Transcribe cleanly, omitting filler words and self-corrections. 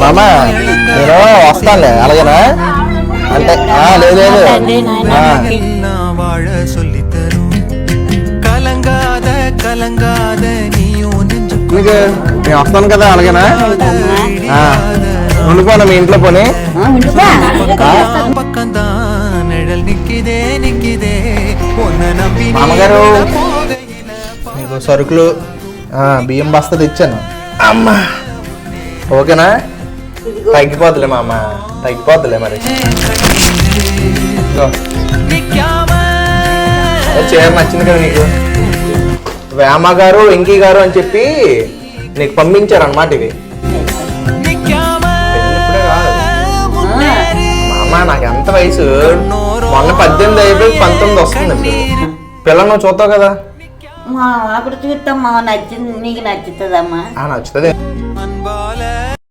మామ నేను వస్తానులే అలాగేనా అంటే లేదు మీకు నేను వస్తాను కదా అలాగేనా ఉండిపోనా మీ ఇంట్లో పోనీ మామగారు మీకు సరుకులు బియ్యం బస్తా తెచ్చాను అమ్మా ఓకేనా తగ్గిపోతులే మామ తగ్గిపోతులే మరి చీర నచ్చింది కదా నీకు వేమ గారు వెంకీ గారు అని చెప్పి నీకు పంపించారు అన్నమాట ఇవి మామ నాకు ఎంత వయసు మొన్న 18 అయిపోయి 19 వస్తుంది పిల్లలు నువ్వు చూస్తావు కదా అప్పుడు చూస్తాం నచ్చింది నీకు నచ్చుతుందమ్మా నచ్చుతుంది